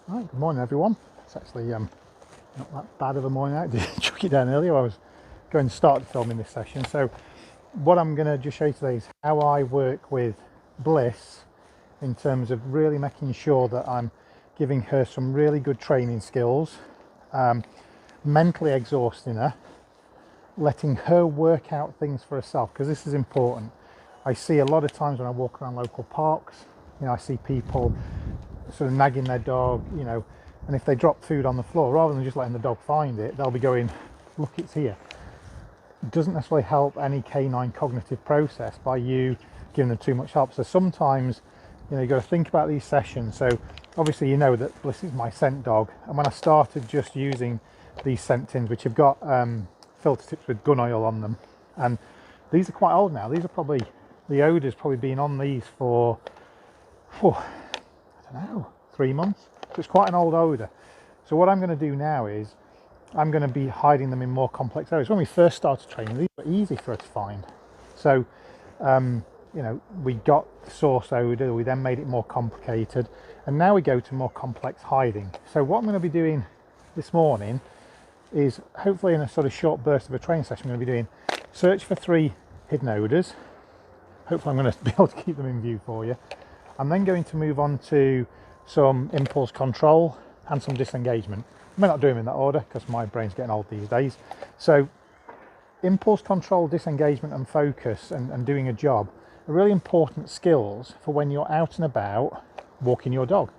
Right, good morning everyone. It's actually not that bad of a morning out. I did chuck it down earlier. I was going to start filming this session. So what I'm going to just show you today is how I work with Bliss in terms of really making sure that I'm giving her some really good training skills, mentally exhausting her, letting her work out things for herself, because this is important. I see a lot of times when I walk around local parks, I see people sort of nagging their dog, and if they drop food on the floor, rather than just letting the dog find it, they'll be going, look, it's here. It doesn't necessarily help any canine cognitive process by you giving them too much help. So sometimes, you've got to think about these sessions. So obviously you know that Bliss is my scent dog, and when I started just using these scent tins, which have got filter tips with gun oil on them, and these are quite old now. These are probably, the odour's probably been on these for, I don't know, 3 months. So it's quite an old odour. So what I'm going to do now is I'm going to be hiding them in more complex areas. When we first started training, these were easy for her to find. So, we got the source odour, we then made it more complicated, and now we go to more complex hiding. So what I'm going to be doing this morning is, hopefully in a sort of short burst of a training session, I'm going to be doing search for 3 hidden odours. Hopefully I'm going to be able to keep them in view for you. I'm then going to move on to some impulse control and some disengagement. I may not do them in that order because my brain's getting old these days. So impulse control, disengagement and focus and doing a job are really important skills for when you're out and about walking your dog.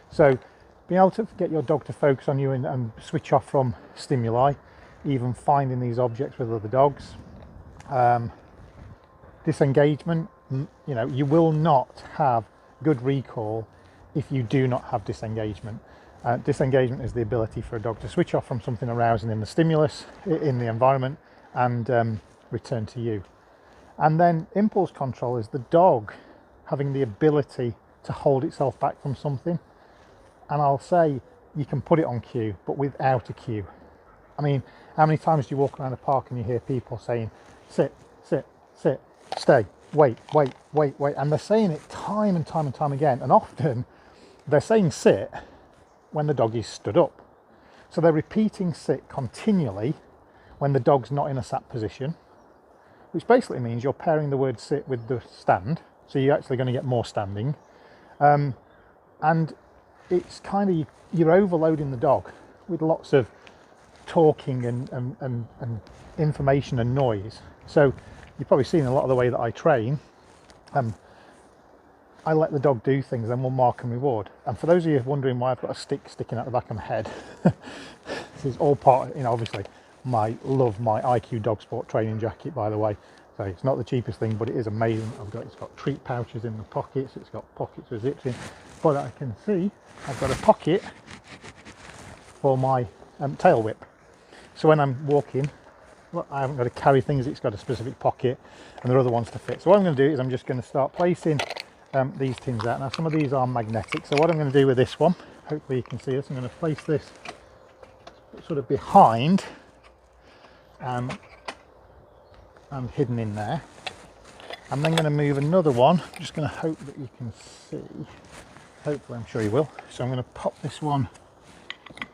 So being able to get your dog to focus on you and switch off from stimuli, even finding these objects with other dogs. Disengagement, you will not have good recall if you do not have disengagement. Disengagement is the ability for a dog to switch off from something arousing in the stimulus, in the environment, and return to you. And then impulse control is the dog having the ability to hold itself back from something. And I'll say you can put it on cue, but without a cue. I mean, how many times do you walk around a park and you hear people saying, sit, sit, sit, stay, wait, wait, wait, wait, and they're saying it time and time and time again, and often they're saying sit when the dog is stood up. So they're repeating sit continually when the dog's not in a sat position, which basically means you're pairing the word sit with the stand, so you're actually going to get more standing, and it's kind of, you're overloading the dog with lots of talking and information and noise. So you've probably seen a lot of the way that I train. I let the dog do things, then we'll mark and reward. And for those of you wondering why I've got a stick sticking out the back of my head, this is all part of, obviously my IQ dog sport training jacket, by the way. So it's not the cheapest thing, but it is amazing. It's got treat pouches in the pockets, it's got pockets with zips in. But I can see I've got a pocket for my tail whip. So when I'm walking, well, I haven't got to carry things, it's got a specific pocket, and there are other ones to fit. So what I'm going to do is I'm just going to start placing these tins out. Now some of these are magnetic, so what I'm going to do with this one, hopefully you can see this, I'm going to place this sort of behind and hidden in there. I'm then going to move another one, I'm just going to hope that you can see, hopefully, I'm sure you will. So I'm going to pop this one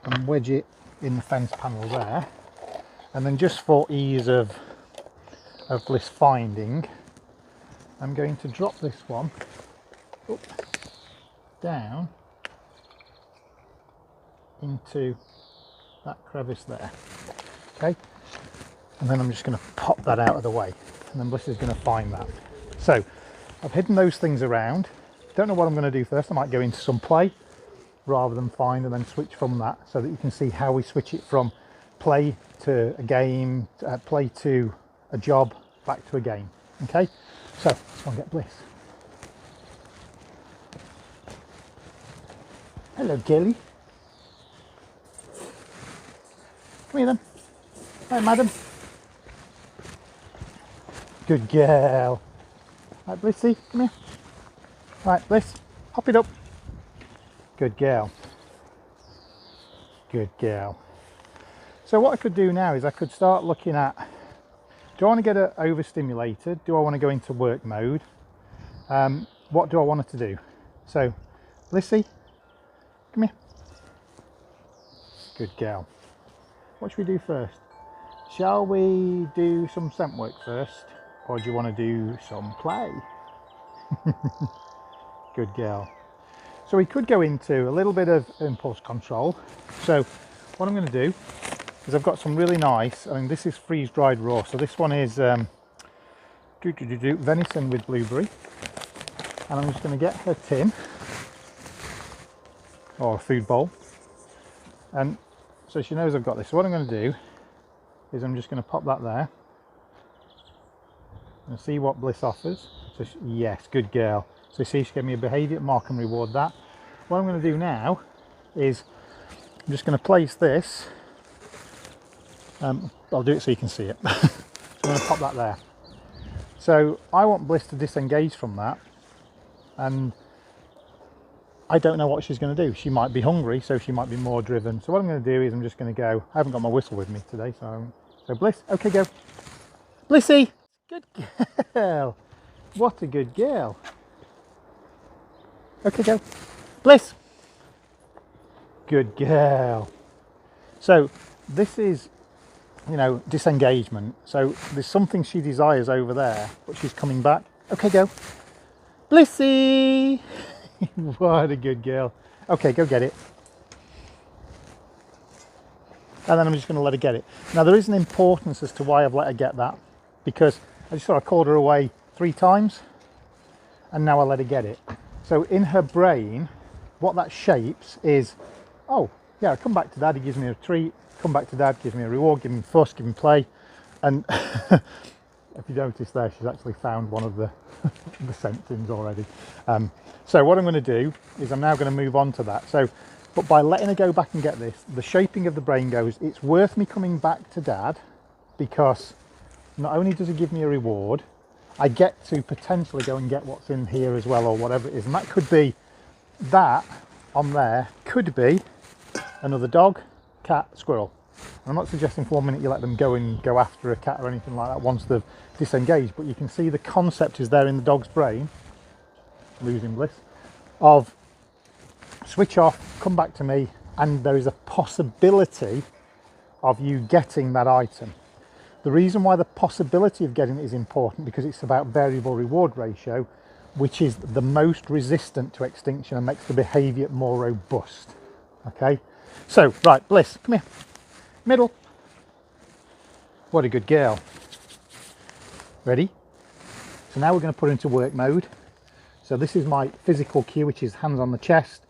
and wedge it in the fence panel there, and then just for ease of Bliss finding, I'm going to drop this one down into that crevice there. Okay, and then I'm just going to pop that out of the way, and then Bliss is going to find that. So I've hidden those things around. Don't know what I'm going to do first. I might go into some play rather than find, and then switch from that, so that you can see how we switch it from play to a game, play to a job, back to a game. Okay, so let's go and get Bliss. Hello, Kelly. Come here then. Hi, madam. Good girl. Right, Blissy, come here. Right, Bliss, hop it up. Good girl. Good girl. So what I could do now is I could start looking at, do I want to get her overstimulated? Do I want to go into work mode? What do I want her to do? So, Blissy, come here. Good girl. What should we do first? Shall we do some scent work first, or do you want to do some play? Good girl. So we could go into a little bit of impulse control. So what I'm going to do is I've got some really nice, I mean this is freeze dried raw, so this one is venison with blueberry, and I'm just going to get her tin or food bowl, and so she knows I've got this. So what I'm going to do is I'm just going to pop that there and see what Bliss offers. So yes, good girl. So see, she gave me a behaviour mark and reward that. What I'm going to do now is I'm just going to place this, I'll do it so you can see it. So I'm going to pop that there. So I want Bliss to disengage from that, and I don't know what she's going to do. She might be hungry, so she might be more driven. So what I'm going to do is I'm just going to go, I haven't got my whistle with me today, so Bliss, okay, go. Blissy, good girl. What a good girl. Okay, go. Bliss. Good girl. So this is, you know, disengagement. So there's something she desires over there, but she's coming back. Okay, go. Blissy. What a good girl. Okay, go get it. And then I'm just going to let her get it. Now there is an importance as to why I've let her get that, because I just sort of called her away 3 times and now I let her get it. So in her brain, what that shapes is, oh yeah, come back to dad, he gives me a treat, come back to dad, gives me a reward, give me fuss, give me play. And if you notice there, she's actually found one of the, the scent tins already. So what I'm going to do is I'm now going to move on to that. So, but by letting her go back and get this, the shaping of the brain goes, it's worth me coming back to dad, because not only does he give me a reward, I get to potentially go and get what's in here as well, or whatever it is. And that could be, that on there could be another dog, cat, squirrel. And I'm not suggesting for 1 minute you let them go and go after a cat or anything like that once they've disengaged, but you can see the concept is there in the dog's brain, losing Bliss, of switch off, come back to me, and there is a possibility of you getting that item. The reason why the possibility of getting it is important, because it's about variable reward ratio, which is the most resistant to extinction and makes the behaviour more robust. Okay, so right, Bliss, come here, middle. What a good girl. Ready? So now we're going to put her into work mode. So this is my physical cue, which is hands on the chest,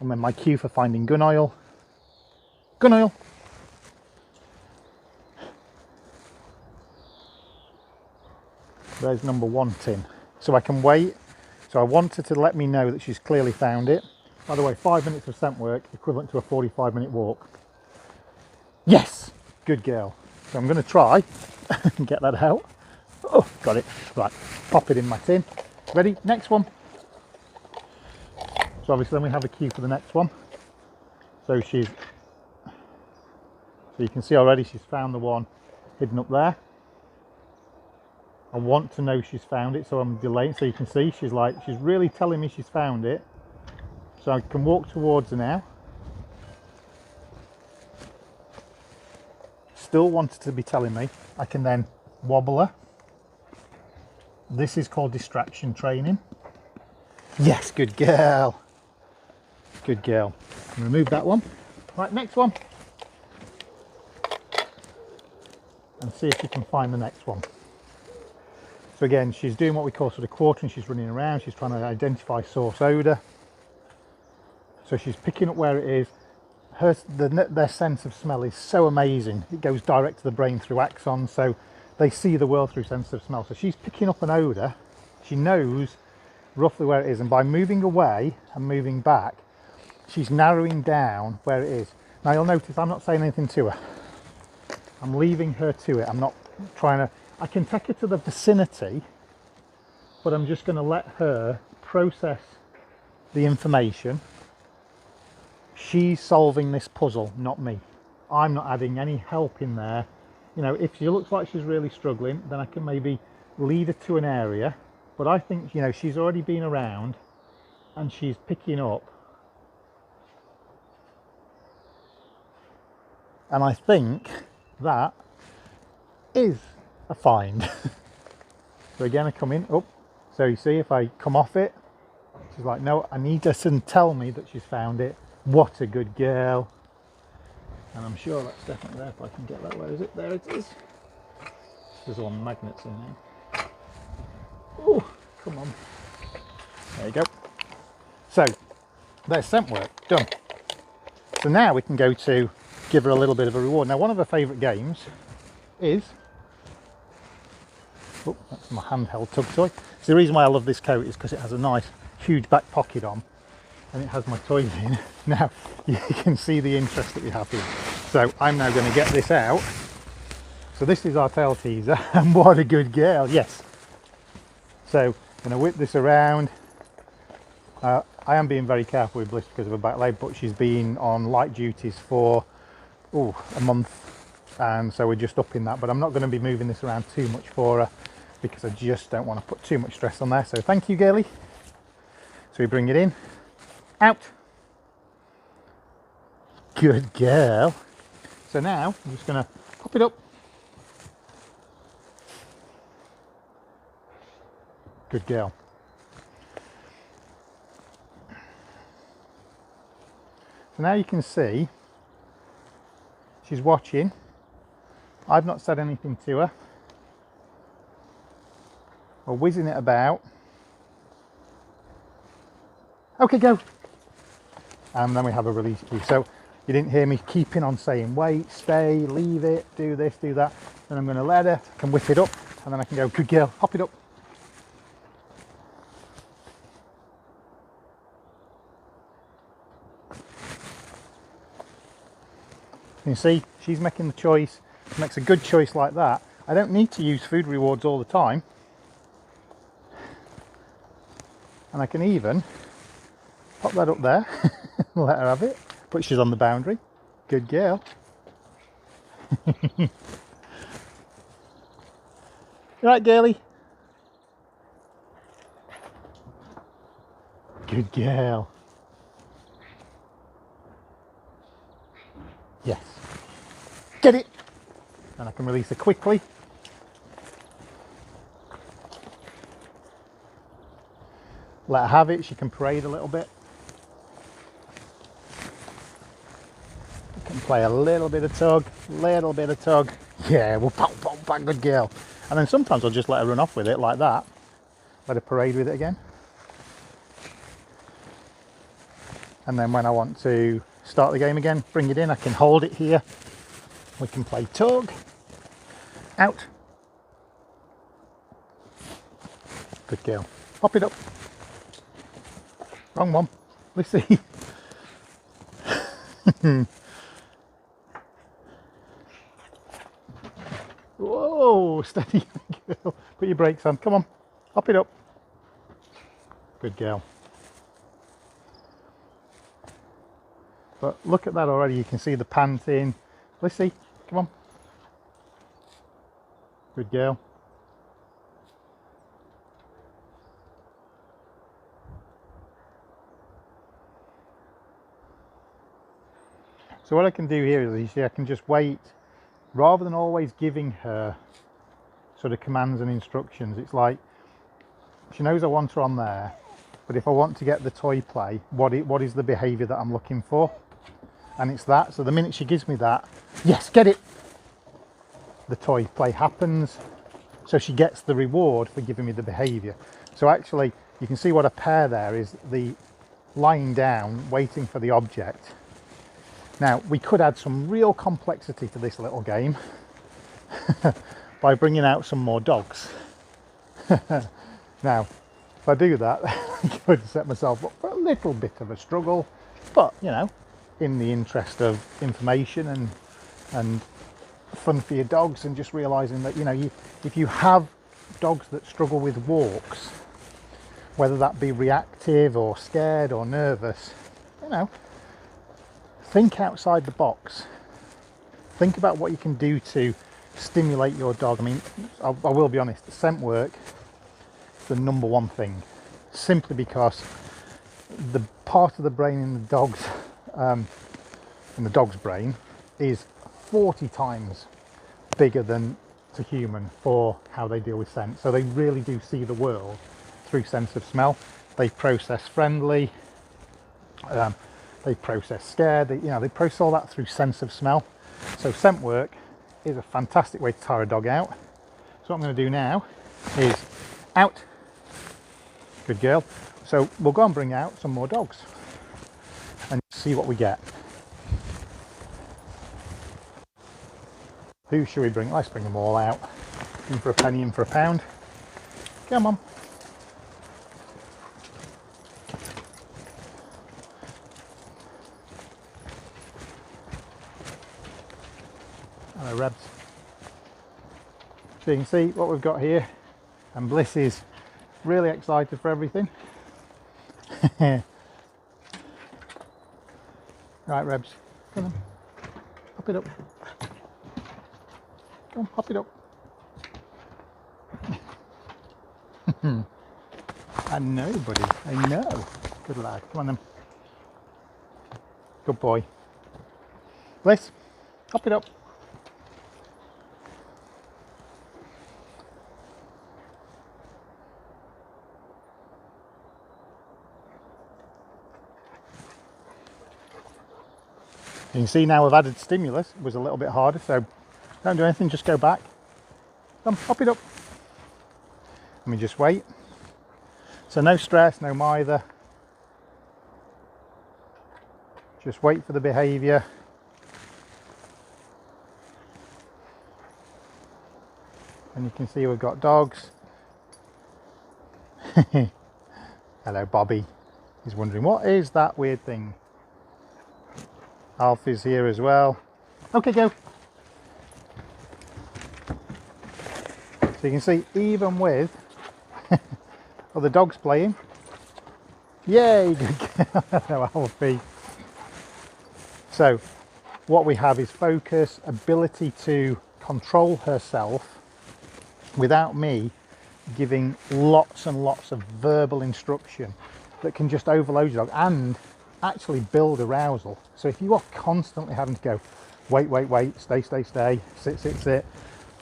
and then my cue for finding gun oil. Gun oil. There's number 1 tin. So I can wait. So I want her to let me know that she's clearly found it. By the way, 5 minutes of scent work equivalent to a 45-minute walk. Yes, good girl. So I'm going to try and get that out. Oh, got it. Right, pop it in my tin. Ready? Next one. So obviously then we have a cue for the next one. So you can see already she's found the one hidden up there. I want to know she's found it, so I'm delaying. So you can see she's really telling me she's found it. So I can walk towards her now. Still wanted to be telling me. I can then wobble her. This is called distraction training. Yes, good girl. Good girl. Remove that one. Right, next one. And see if you can find the next one. So again, she's doing what we call sort of quartering. She's running around. She's trying to identify source odour. So she's picking up where it is. Their sense of smell is so amazing. It goes direct to the brain through axons. So they see the world through sense of smell. So she's picking up an odour. She knows roughly where it is. And by moving away and moving back, she's narrowing down where it is. Now you'll notice I'm not saying anything to her. I'm leaving her to it. I'm not trying to, I can take her to the vicinity, but I'm just going to let her process the information. She's solving this puzzle, not me. I'm not adding any help in there. You know, if she looks like she's really struggling, then I can maybe lead her to an area. But I think, you know, she's already been around and she's picking up. And I think that is a find. So again, I come in, oh, so you see if I come off it, she's like, no, I need her to tell me that she's found it. What a good girl. And I'm sure that's definitely there if I can get that. Where is it? There it is. There's one magnets in there. Oh, come on. There you go. So there's scent work done. So now we can go to give her a little bit of a reward. Now, one of her favourite games is, oh, that's my handheld tug toy. So the reason why I love this coat is because it has a nice huge back pocket on and it has my toys in. Now you can see the interest that we have here. So I'm now going to get this out. So this is our tail teaser, and what a good girl, yes. So I'm going to whip this around. I am being very careful with Bliss because of her back leg, but she's been on light duties for a month, and so we're just upping that. But I'm not going to be moving this around too much for her because I just don't want to put too much stress on there. So thank you, girlie. So we bring it in, out. Good girl. So now I'm just going to pop it up. Good girl. So now you can see she's watching. I've not said anything to her. We're whizzing it about. Okay, go. And then we have a release key. So you didn't hear me keeping on saying wait, stay, leave it, do this, do that. Then I'm going to let her, I can whip it up, and then I can go, good girl, hop it up. You see, she's making the choice. She makes a good choice like that. I don't need to use food rewards all the time. And I can even pop that up there, let her have it, but she's on the boundary. Good girl. Right, girlie? Good girl. Yes. Get it! And I can release her quickly. Let her have it, she can parade a little bit. You can play a little bit of tug, Yeah, we'll pop, good girl. And then sometimes I'll just let her run off with it like that. Let her parade with it again. And then when I want to start the game again, bring it in, I can hold it here. We can play tug. Out. Good girl. Pop it up. Wrong one. Let's see. Whoa, steady girl. Put your brakes on. Come on. Hop it up. Good girl. But look at that already. You can see the panting. Let's see. Come on. Good girl. So what I can do here is, you see, I can just wait, rather than always giving her sort of commands and instructions. It's like, she knows I want her on there, but if I want to get the toy play, what is the behaviour that I'm looking for? And it's that. So the minute she gives me that, yes, get it, the toy play happens. So she gets the reward for giving me the behaviour. So actually, you can see what a pair there is, the lying down, waiting for the object. Now, we could add some real complexity to this little game by bringing out some more dogs. Now, if I do that, I could set myself up for a little bit of a struggle, but, you know, in the interest of information and fun for your dogs, and just realising that, you know, if you have dogs that struggle with walks, whether that be reactive or scared or nervous, you know, think outside the box. Think about what you can do to stimulate your dog. I mean, I will be honest, the scent work is the number one thing, simply because the part of the brain in the dog's brain is 40 times bigger than to human for how they deal with scent. So they really do see the world through sense of smell. They process friendly, they process scared, they process all that through sense of smell. So scent work is a fantastic way to tire a dog out. So what I'm going to do now is out. Good girl. So we'll go and bring out some more dogs and see what we get. Who should we bring? Let's bring them all out. In for a penny, in for a pound. Come on. Hello, Rebs. So you can see what we've got here, and Bliss is really excited for everything. Right, Rebs, come on, hop it up. Come on, hop it up. I know, buddy, I know. Good lad, come on then. Good boy. Bliss, hop it up. You can see now we've added stimulus. It was a little bit harder, so don't do anything, just go back. Come, hop it up. Let me just wait. So no stress, no mither. Just wait for the behaviour. And you can see we've got dogs. Hello, Bobby. He's wondering, what is that weird thing? Alfie's here as well. Okay, go. So you can see, even with other dogs playing, yay, good girl. No, Alfie. So what we have is focus, ability to control herself without me giving lots and lots of verbal instruction that can just overload your dog and actually build arousal. So if you are constantly having to go, wait, wait, wait, stay, stay, stay, sit, sit, sit,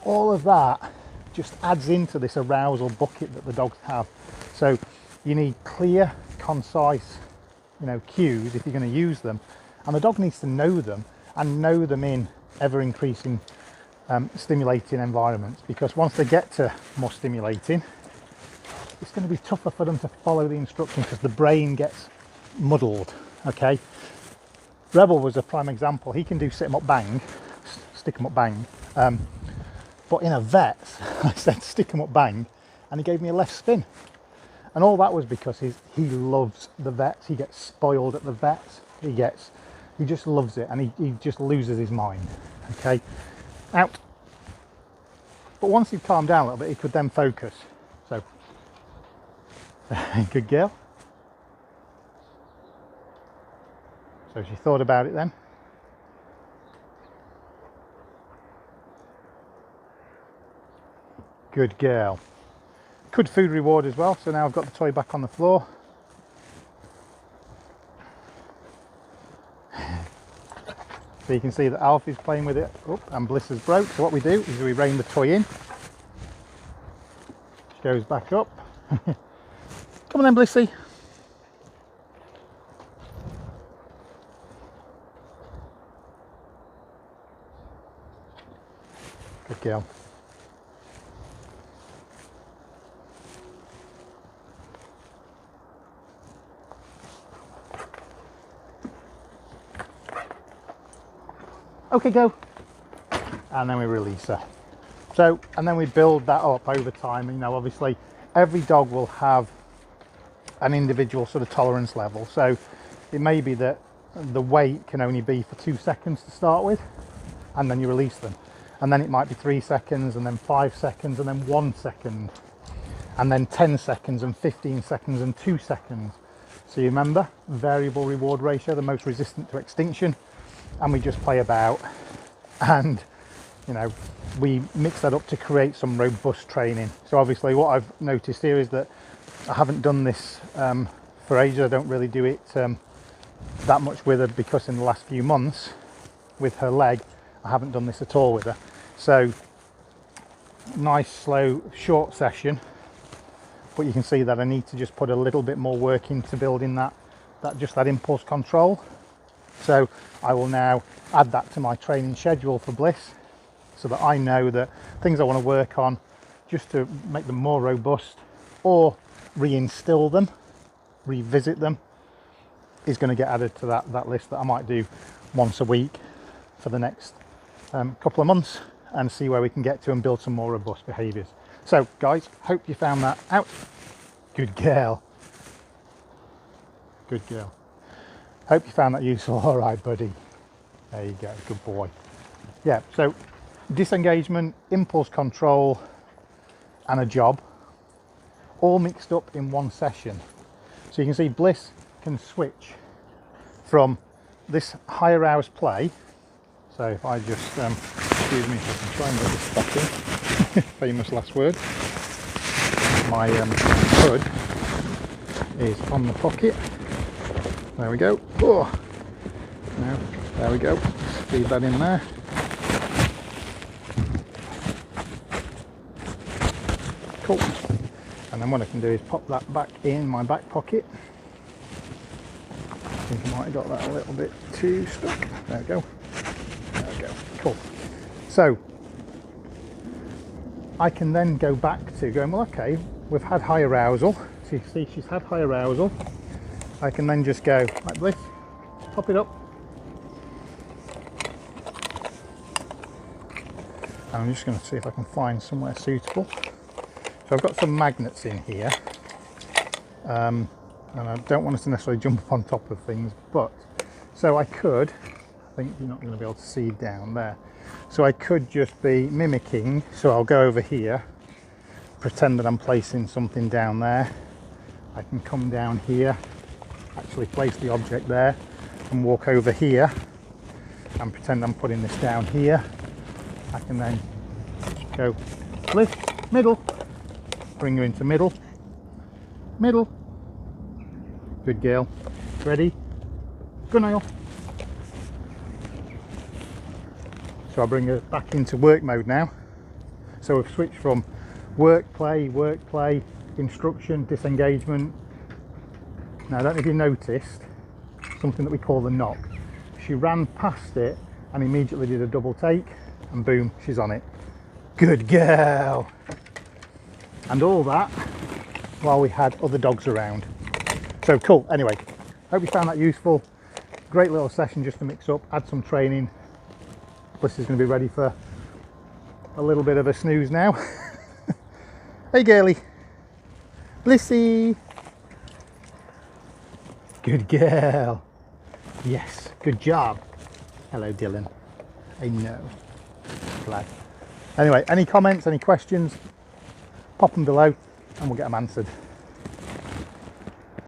all of that just adds into this arousal bucket that the dogs have. So you need clear, concise, cues if you're going to use them, and the dog needs to know them and know them in ever increasing stimulating environments, because once they get to more stimulating, it's going to be tougher for them to follow the instructions because the brain gets muddled. Okay, Rebel was a prime example. He can do sit 'em up bang, stick 'em up bang, but in a vet's I said stick 'em up bang and he gave me a left spin, and all that was because he loves the vets. He gets spoiled at the vets. He just loves it, and he just loses his mind. Okay, out. But once he'd calmed down a little bit, he could then focus. So good girl. So she thought about it then. Good girl. Good food reward as well. So now I've got the toy back on the floor. So you can see that Alfie's playing with it. Oh, and Bliss has broke. So what we do is we rein the toy in. She goes back up. Come on then, Blissy. Good girl. Okay, go. And then we release her. So, and then we build that up over time. Obviously every dog will have an individual sort of tolerance level. So it may be that the wait can only be for 2 seconds to start with, and then you release them. And then it might be 3 seconds, and then 5 seconds, and then 1 second, and then 10 seconds, and 15 seconds, and 2 seconds. So you remember, variable reward ratio, the most resistant to extinction. And we just play about, and we mix that up to create some robust training. So obviously what I've noticed here is that I haven't done this for ages. I don't really do it that much with her, because in the last few months with her leg I haven't done this at all with her. So nice, slow, short session, but you can see that I need to just put a little bit more work into building that impulse control. So I will now add that to my training schedule for Bliss, so that I know that things I want to work on just to make them more robust or reinstill them, revisit them, is going to get added to that list that I might do once a week for the next couple of months, and see where we can get to and build some more robust behaviours. So guys, hope you found that out. Good girl. Good girl. Hope you found that useful. All right, buddy. There you go. Good boy. Yeah, so disengagement, impulse control, and a job, all mixed up in one session. So you can see Bliss can switch from this high arouse play. So if I just, excuse me, if I can try and get this back in, famous last word, my hood is on the pocket. There we go. Oh, now, there we go. Feed that in there. Cool. And then what I can do is pop that back in my back pocket. I think I might have got that a little bit too stuck. There we go. There we go. Cool. So I can then go back to going, well, okay, we've had high arousal. So you see she's had high arousal. I can then just go like this, pop it up. And I'm just going to see if I can find somewhere suitable. So I've got some magnets in here, and I don't want us to necessarily jump up on top of things, but so I could, I think you're not going to be able to see down there, so I could just be mimicking. So I'll go over here, pretend that I'm placing something down there. I can come down here, actually place the object there, and walk over here and pretend I'm putting this down here. I can then go lift, middle, bring her into middle, middle. Good girl. Ready? Good nail. So I bring her back into work mode now. So we've switched from work, play, instruction, disengagement. Now I don't know if you noticed something that we call the knock. She ran past it and immediately did a double take, and boom, she's on it. Good girl. And all that while we had other dogs around. So cool. Anyway, hope you found that useful. Great little session just to mix up, add some training. Bliss is going to be ready for a little bit of a snooze now. Hey girly. Blissy. Good girl. Yes, good job. Hello Dylan. I know. Glad. Anyway, any comments, any questions, pop them below and we'll get them answered.